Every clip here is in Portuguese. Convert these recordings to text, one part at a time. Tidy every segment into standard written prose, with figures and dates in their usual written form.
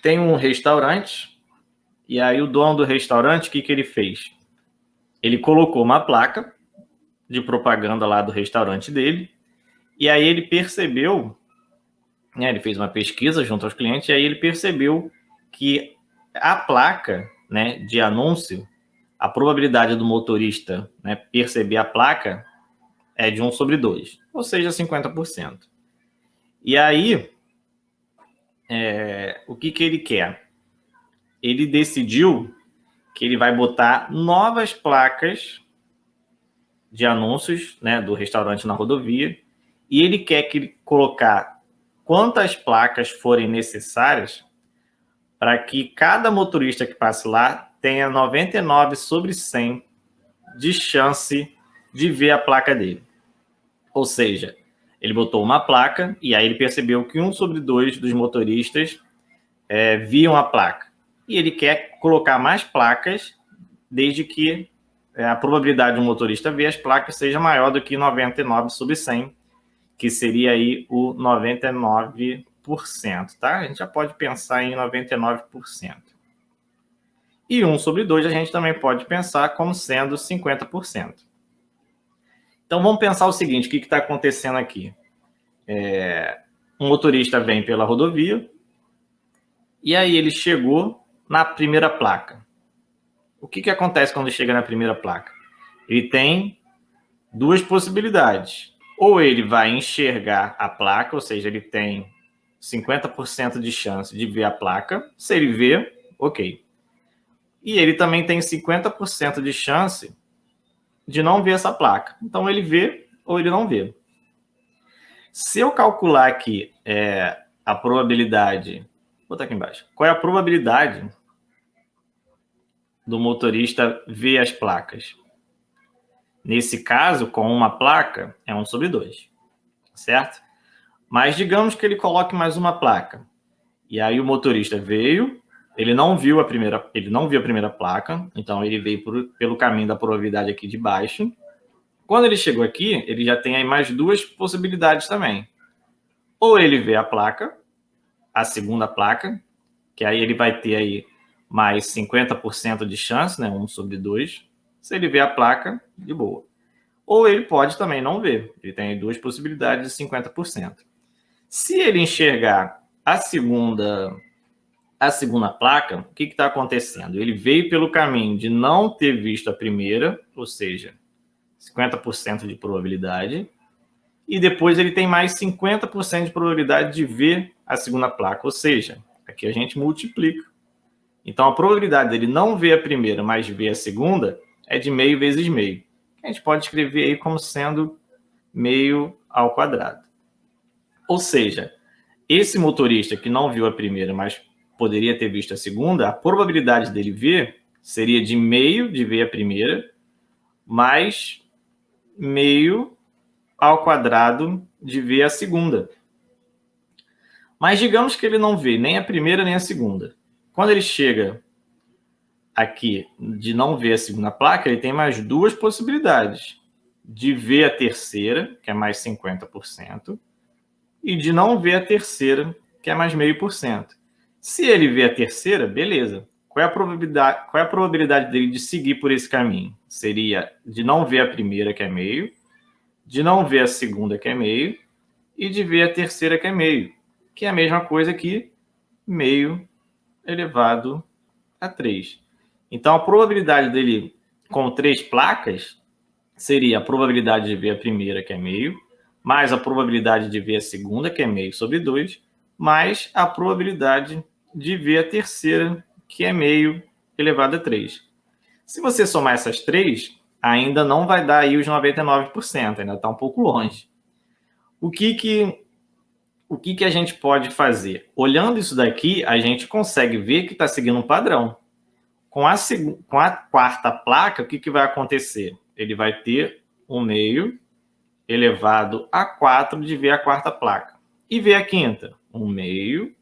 tem um restaurante, e aí o dono do restaurante, o que ele fez? Ele colocou uma placa de propaganda lá do restaurante dele, e aí ele percebeu, né, ele fez uma pesquisa junto aos clientes, e aí ele percebeu que a placa, né, de anúncio, a probabilidade do motorista, né, perceber a placa é de 1/2, ou seja, 50%. E aí, o que ele quer? Ele decidiu que ele vai botar novas placas de anúncios, né, do restaurante na rodovia, e ele quer colocar quantas placas forem necessárias para que cada motorista que passe lá tenha 99/100 de chance de ver a placa dele. Ou seja, ele botou uma placa e aí ele percebeu que 1/2 dos motoristas viam a placa. E ele quer colocar mais placas desde que a probabilidade de um motorista ver as placas seja maior do que 99/100, que seria aí o 99%, tá? A gente já pode pensar em 99%. E 1/2 a gente também pode pensar como sendo 50%. Então vamos pensar o seguinte, o que está acontecendo aqui? Um motorista vem pela rodovia e aí ele chegou na primeira placa. O que acontece quando ele chega na primeira placa? Ele tem duas possibilidades. Ou ele vai enxergar a placa, ou seja, ele tem 50% de chance de ver a placa. Se ele vê, ok. E ele também tem 50% de chance de não ver essa placa. Então ele vê ou ele não vê. Se eu calcular aqui a probabilidade, vou botar aqui embaixo, qual é a probabilidade do motorista ver as placas? Nesse caso, com uma placa, é 1/2, certo? Mas digamos que ele coloque mais uma placa. E aí o motorista veio, ele não viu a primeira placa, então ele veio pelo caminho da probabilidade aqui de baixo. Quando ele chegou aqui, ele já tem aí mais duas possibilidades também. Ou ele vê a placa, a segunda placa, que aí ele vai ter aí mais 50% de chance, né, 1/2. Se ele vê a placa, de boa. Ou ele pode também não ver. Ele tem duas possibilidades de 50%. Se ele enxergar a segunda placa, o que está acontecendo? Ele veio pelo caminho de não ter visto a primeira, ou seja, 50% de probabilidade, e depois ele tem mais 50% de probabilidade de ver a segunda placa, ou seja, aqui a gente multiplica. Então a probabilidade dele não ver a primeira, mas ver a segunda, é de meio vezes meio. A gente pode escrever aí como sendo meio ao quadrado. Ou seja, esse motorista que não viu a primeira, mas poderia ter visto a segunda, a probabilidade dele ver seria de meio de ver a primeira, mais meio ao quadrado de ver a segunda. Mas digamos que ele não vê nem a primeira nem a segunda. Quando ele chega aqui de não ver a segunda placa, ele tem mais duas possibilidades. De ver a terceira, que é mais 50%, e de não ver a terceira, que é mais 0,5%. Se ele vê a terceira, beleza. Qual é a probabilidade dele de seguir por esse caminho? Seria de não ver a primeira, que é meio, de não ver a segunda, que é meio, e de ver a terceira, que é meio, que é a mesma coisa que meio elevado a 3. Então, a probabilidade dele com 3 placas seria a probabilidade de ver a primeira, que é meio, mais a probabilidade de ver a segunda, que é meio sobre 2, mais a probabilidade de ver a terceira, que é meio elevado a 3. Se você somar essas três, ainda não vai dar aí os 99%, ainda está um pouco longe. O que a gente pode fazer? Olhando isso daqui, a gente consegue ver que está seguindo um padrão. Com a quarta placa, o que vai acontecer? Ele vai ter um meio elevado a 4 de ver a quarta placa. E ver a quinta? Um meio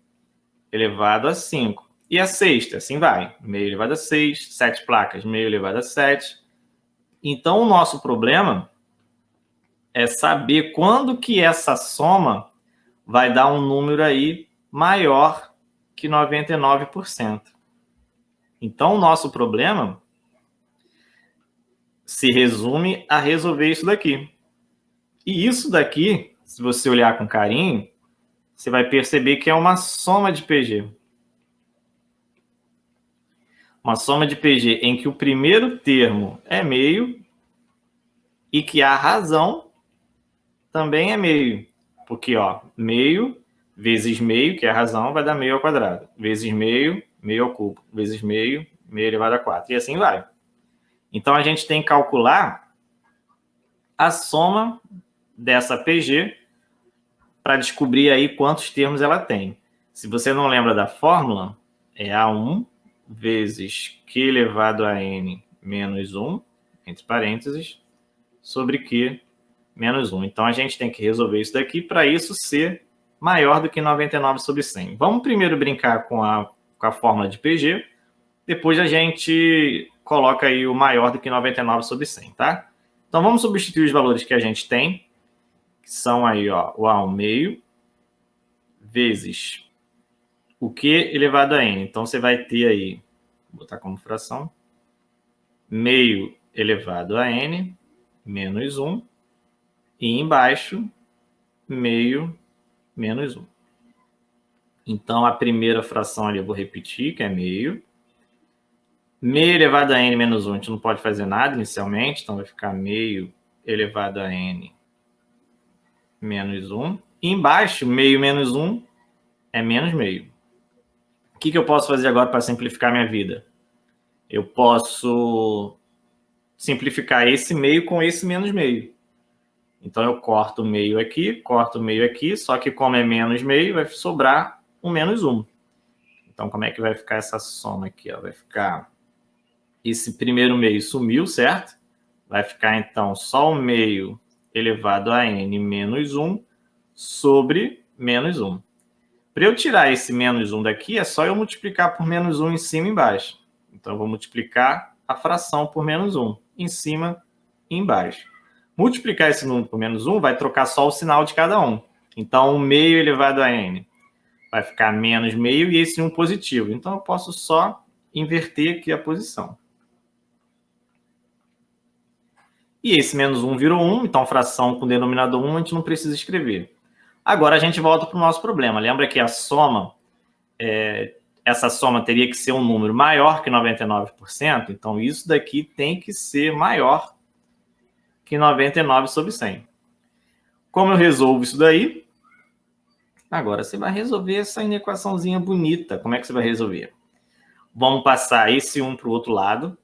elevado a 5. E a sexta? Assim vai. Meio elevado a 6, 7 placas, meio elevado a 7. Então, o nosso problema é saber quando que essa soma vai dar um número aí maior que 99%. Então, o nosso problema se resume a resolver isso daqui. E isso daqui, se você olhar com carinho, você vai perceber que é uma soma de PG. Uma soma de PG em que o primeiro termo é meio e que a razão também é meio. Porque, ó, meio vezes meio, que é a razão, vai dar meio ao quadrado. Vezes meio, meio ao cubo. Vezes meio, meio elevado a 4. E assim vai. Então, a gente tem que calcular a soma dessa PG para descobrir aí quantos termos ela tem. Se você não lembra da fórmula, é A1 vezes Q elevado a N menos 1, entre parênteses, sobre Q menos 1. Então, a gente tem que resolver isso daqui para isso ser maior do que 99 sobre 100. Vamos primeiro brincar com a fórmula de PG, depois a gente coloca aí o maior do que 99 sobre 100, tá? Então, vamos substituir os valores que a gente tem, que são aí, ó, o A1 meio vezes o Q elevado a N. Então, você vai ter aí, vou botar como fração, meio elevado a N menos 1, e embaixo, meio menos 1. Então, a primeira fração ali eu vou repetir, que é meio. Meio elevado a N menos 1, a gente não pode fazer nada inicialmente, então vai ficar meio elevado a N menos 1. E embaixo, meio menos 1 é menos meio. O que eu posso fazer agora para simplificar minha vida? Eu posso simplificar esse meio com esse menos meio. Então, eu corto o meio aqui, só que como é menos meio, vai sobrar um menos 1. Então, como é que vai ficar essa soma aqui? Ó? Vai ficar... Esse primeiro meio sumiu, certo? Vai ficar, então, só o meio elevado a N menos 1 sobre menos 1. Para eu tirar esse menos 1 daqui, é só eu multiplicar por menos 1 em cima e embaixo. Então, eu vou multiplicar a fração por menos 1, em cima e embaixo. Multiplicar esse número por menos 1 vai trocar só o sinal de cada um. Então, o meio elevado a N vai ficar menos meio e esse 1 positivo. Então, eu posso só inverter aqui a posição. E esse menos 1 virou 1, então fração com denominador 1 a gente não precisa escrever. Agora a gente volta para o nosso problema. Lembra que a soma, essa soma teria que ser um número maior que 99%? Então isso daqui tem que ser maior que 99 sobre 100. Como eu resolvo isso daí? Agora você vai resolver essa inequaçãozinha bonita. Como é que você vai resolver? Vamos passar esse 1 para o outro lado.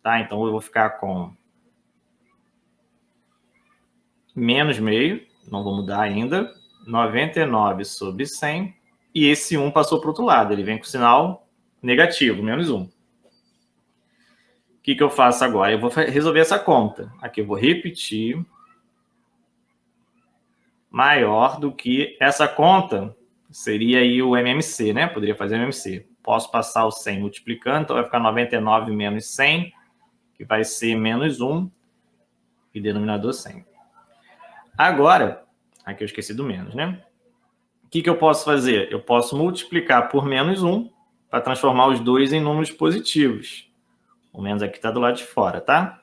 Tá? Então eu vou ficar com menos meio, não vou mudar ainda, 99 sobre 100, e esse 1 passou para o outro lado, ele vem com sinal negativo, menos 1. O que eu faço agora? Eu vou resolver essa conta. Aqui eu vou repetir. Maior do que essa conta seria aí o MMC, né? Poderia fazer MMC. Posso passar o 100 multiplicando, então vai ficar 99 menos 100, que vai ser menos 1, e denominador 100. Agora, aqui eu esqueci do menos, né? O que eu posso fazer? Eu posso multiplicar por menos 1 para transformar os dois em números positivos. O menos aqui está do lado de fora, tá?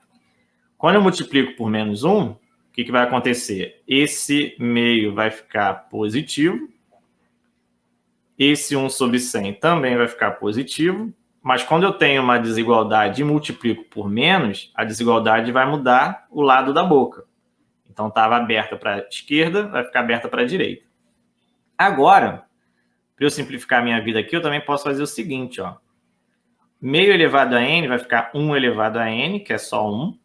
Quando eu multiplico por menos 1, o que vai acontecer? Esse meio vai ficar positivo. Esse 1 sobre 100 também vai ficar positivo. Mas quando eu tenho uma desigualdade e multiplico por menos, a desigualdade vai mudar o lado da boca. Então, estava aberta para a esquerda, vai ficar aberta para a direita. Agora, para eu simplificar a minha vida aqui, eu também posso fazer o seguinte, ó. Meio elevado a n vai ficar 1 elevado a n, que é só 1,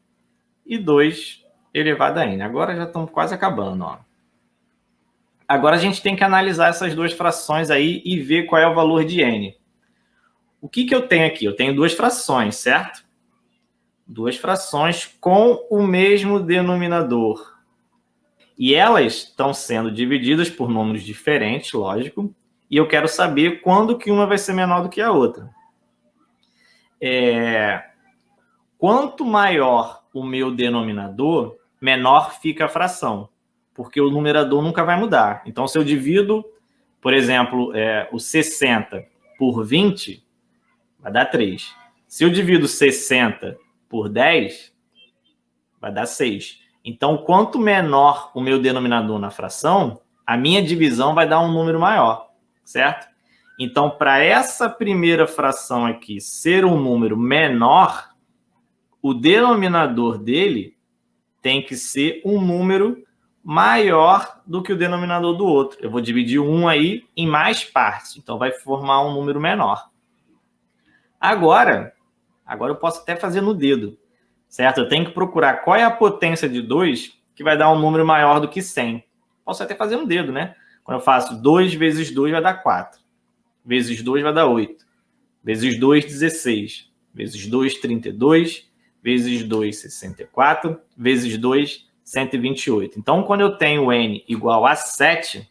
e 2 elevado a n. Agora já estamos quase acabando, ó. Agora a gente tem que analisar essas duas frações aí e ver qual é o valor de n. O que eu tenho aqui? Eu tenho duas frações, certo? Duas frações com o mesmo denominador. E elas estão sendo divididas por números diferentes, lógico, e eu quero saber quando que uma vai ser menor do que a outra. Quanto maior o meu denominador, menor fica a fração, porque o numerador nunca vai mudar. Então, se eu divido, por exemplo, o 60 por 20, vai dar 3. Se eu divido 60 por 10, vai dar 6. Então, quanto menor o meu denominador na fração, a minha divisão vai dar um número maior, certo? Então, para essa primeira fração aqui ser um número menor, o denominador dele tem que ser um número maior do que o denominador do outro. Eu vou dividir um aí em mais partes, então vai formar um número menor. Agora eu posso até fazer no dedo, certo? Eu tenho que procurar qual é a potência de 2 que vai dar um número maior do que 100. Posso até fazer no dedo, né? Quando eu faço 2 vezes 2 vai dar 4. Vezes 2 vai dar 8. Vezes 2, 16. Vezes 2, 32. Vezes 2, 64. Vezes 2, 128. Então, quando eu tenho n igual a 7,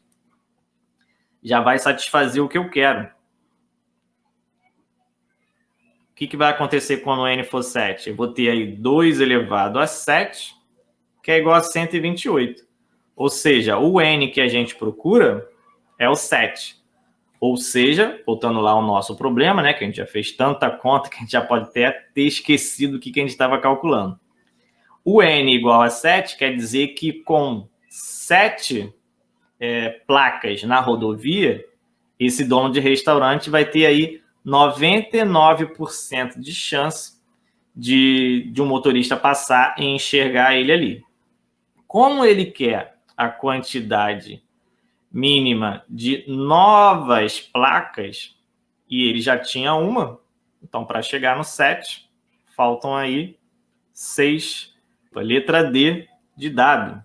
já vai satisfazer o que eu quero. O que vai acontecer quando n for 7? Eu vou ter aí 2 elevado a 7, que é igual a 128. Ou seja, o n que a gente procura é o 7. Ou seja, voltando lá ao nosso problema, né, que a gente já fez tanta conta que a gente já pode até ter esquecido o que a gente estava calculando. O n igual a 7 quer dizer que com 7 placas na rodovia, esse dono de restaurante vai ter aí 99% de chance de um motorista passar e enxergar ele ali. Como ele quer a quantidade mínima de novas placas, e ele já tinha uma, então para chegar no 7, faltam aí 6, a letra D de dado.